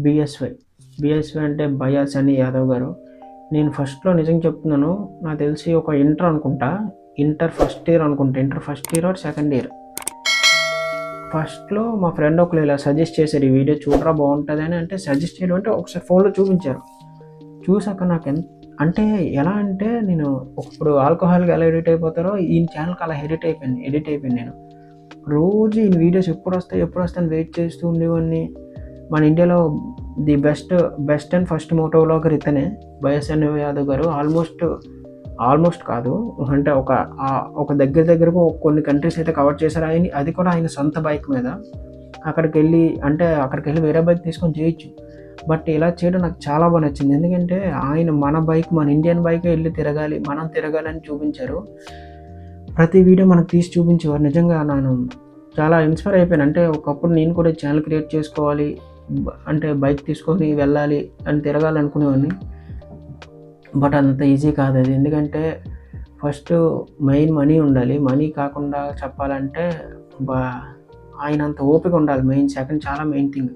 బీఎస్వై. బీఎస్వై అంటే బయాస్ అని యాదవ్ గారు. నేను ఫస్ట్‌లో నిజంగా చెప్తున్నాను. నాకు తెలిసి ఒక ఇంటర్ అనుకుంటా. ఇంటర్ ఫస్ట్ ఇయర్ అనుకుంటా. Inter first year are second year. ఫస్ట్‌లో మా ఫ్రెండ్ ఒకళ్ళు ఇలా సజెస్ట్ చేశారు. ఈ వీడియో చూడరా బాగుంటుందని. అంటే సజెస్ట్ చేయడం అంటే ఒకసారి ఫోన్‌లో చూపించారు. చూసాక నాకు అంటే ఎలా అంటే నేను ఇప్పుడు ఆల్కహాల్‌కి ఎలా ఎడిక్ట్ అయిపోతారో ఈయన ఛానల్‌కి అలా ఎడిక్ట్ అయిపోయాను నేను. రోజు ఈయన వీడియోస్ ఎప్పుడొస్తాయి అని వెయిట్ చేస్తూ ఉండేవాడిని. మన ఇండియాలో the best and first moto vlogger ఇతనే, బయాస్ యాదవ్ గారు. ఆల్మోస్ట్ కాదు, అంటే ఒక దగ్గరకు కొన్ని కంట్రీస్ అయితే కవర్ చేశారు. అది కూడా ఆయన సొంత బైక్ మీద. అక్కడికెళ్ళి వేరే బైక్ తీసుకొని చేయొచ్చు. బట్ ఇలా చేయడం నాకు చాలా బాగా నచ్చింది. ఎందుకంటే ఆయన మన ఇండియన్ బైకే వెళ్ళి తిరగాలి, మనం తిరగాలని చూపించారు. ప్రతి వీడియో మనకు తీసి చూపించేవారు. నిజంగా నేను చాలా ఇన్స్పైర్ అయిపోయాను. అంటే ఒకప్పుడు నేను కూడా ఛానల్ క్రియేట్ చేసుకోవాలి, అంటే బైక్ తీసుకొని వెళ్ళాలి అని తిరగాలనుకునేవాడిని. బట్ అంత ఈజీ కాదు అది. ఎందుకంటే ఫస్ట్ మెయిన్ మనీ ఉండాలి. మనీ కాకుండా చెప్పాలంటే ఆయన అంత ఓపిక ఉండాలి సెకండ్ చాలా మెయిన్ థింగ్.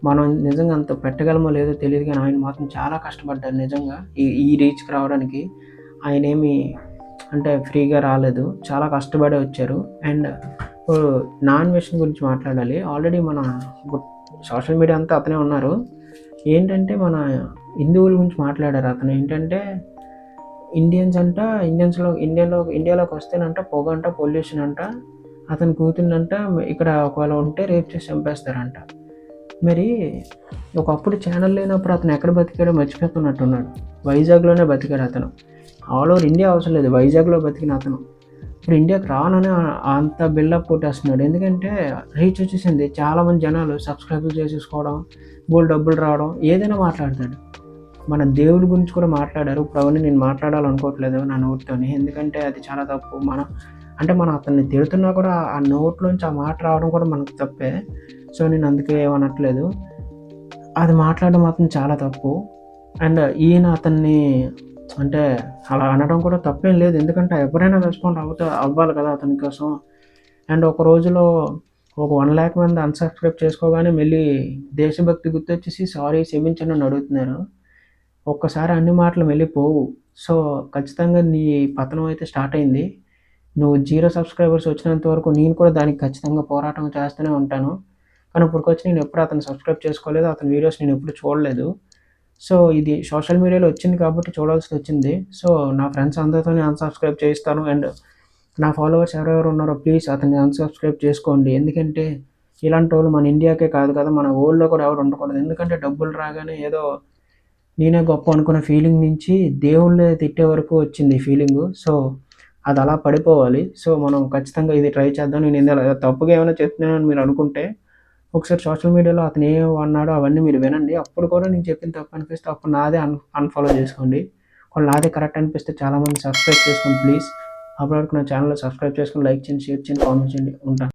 మనం నిజంగా అంత పెట్టగలమో లేదో తెలియదు కానీ ఆయన మాత్రం చాలా కష్టపడ్డారు నిజంగా ఈ రీచ్‌కి రావడానికి. ఆయనేమి అంటే ఫ్రీగా రాలేదు, చాలా కష్టపడే వచ్చారు. అండ్ నాన్ వెషన్ గురించి మాట్లాడాలి. ఆల్రెడీ మన సోషల్ మీడియా అంతా అతనే ఉన్నారు. ఏంటంటే మన హిందువుల గురించి మాట్లాడారు. అతను ఏంటంటే ఇండియాలోకి వస్తేనంట పొగ అంట, పొల్యూషన్ అంట, అతని కూతుర్నంట ఇక్కడ ఒకవేళ ఉంటే రేప్ చేసి చంపేస్తారంట. మరి ఒకప్పుడు ఛానల్ లేనప్పుడు అతను ఎక్కడ బతికాడో మర్చిపోతున్నట్టున్నాడు. వైజాగ్‌లోనే బతికాడు అతను. ఆల్ ఓవర్ ఇండియా అవసరం లేదు, వైజాగ్‌లో బతికిన అతను ఇప్పుడు ఇండియాకి రానని అంత బిల్డప్ కొట్టేస్తున్నాడు. ఎందుకంటే రీచ్ వచ్చేసింది. చాలామంది జనాలు సబ్స్క్రైబ్ చేసేసుకోవడం, బోలెడు డబ్బులు రావడం, ఏదైనా మాట్లాడతాడు. మన దేవుడి గురించి కూడా మాట్లాడారు. ఇప్పుడు అవన్నీ నేను మాట్లాడాలనుకోవట్లేదు నా నోటితోని. ఎందుకంటే అది చాలా తప్పు. మనం అతన్ని తిడుతున్నా కూడా ఆ నోట్లోంచి ఆ మాట రావడం కూడా మనకు తప్పే. సో నేను అందుకే ఏమనట్లేదు. అది మాట్లాడడం మాత్రం చాలా తప్పు. అండ్ ఈయన అతన్ని అంటే అలా అనడం కూడా తప్పేం లేదు. ఎందుకంటే ఎవరైనా రెస్పాండ్ అవ్వాలి కదా అతని కోసం. అండ్ ఒక రోజులో ఒక 1,00,000 మంది అన్‌సబ్స్క్రైబ్ చేసుకోగానే మళ్ళీ దేశభక్తి గుర్తొచ్చేసి సారీ క్షమించండి అని అడుగుతున్నారు. ఒక్కసారి అన్ని మాటలు మళ్ళీ పోవు. సో ఖచ్చితంగా నీ పతనం అయితే స్టార్ట్ అయింది. నువ్వు 0 సబ్స్క్రైబర్స్ వచ్చినంత వరకు నేను కూడా దానికి ఖచ్చితంగా పోరాటం చేస్తూనే ఉంటాను. కానీ ఇప్పటికొచ్చి నేను ఎప్పుడు అతన్ని సబ్స్క్రైబ్ చేసుకోలేదు. అతని వీడియోస్ నేను ఎప్పుడు చూడలేదు. సో ఇది సోషల్ మీడియాలో వచ్చింది కాబట్టి చూడాల్సొచ్చింది. సో నా ఫ్రెండ్స్ అందరితోని అన్‌సబ్స్క్రైబ్ చేయిస్తాను. అండ్ నా ఫాలోవర్స్ ఎవరెవరు ఉన్నారో ప్లీజ్ అతన్ని అన్‌సబ్స్క్రైబ్ చేసుకోండి. ఎందుకంటే ఇలాంటోళ్ళు మన ఇండియాకే కాదు కదా, మన వరల్డ్‌లో కూడా ఎవరు ఉండకూడదు. ఎందుకంటే డబ్బులు రాగానే ఏదో నేనే గొప్ప అనుకున్న ఫీలింగ్ నుంచి దేవుళ్ళే తిట్టే వరకు వచ్చింది ఈ ఫీలింగు. సో అది అలా పడిపోవాలి. సో మనం ఖచ్చితంగా ఇది ట్రై చేద్దాం. నేను ఇందులో తప్పుగా ఏమైనా చెప్తున్నానని మీరు అనుకుంటే ఒకసారి సోషల్ మీడియాలో అతను ఏం అన్నాడో అవన్నీ మీరు వినండి. అప్పుడు కూడా నేను చెప్పింది తప్పు అనిపిస్తే అప్పుడు నాదే అన్‌ఫాలో చేసుకోండి. ఒకవేళ నాదే కరెక్ట్ అనిపిస్తే చాలామంది సబ్స్క్రైబ్ చేసుకోండి ప్లీజ్. అప్పటి వరకు నా ఛానల్‌ని సబ్స్క్రైబ్ చేసుకొని, లైక్ చేయండి, షేర్ చేయండి, కామెంట్ చేయండి. ఉంటాను.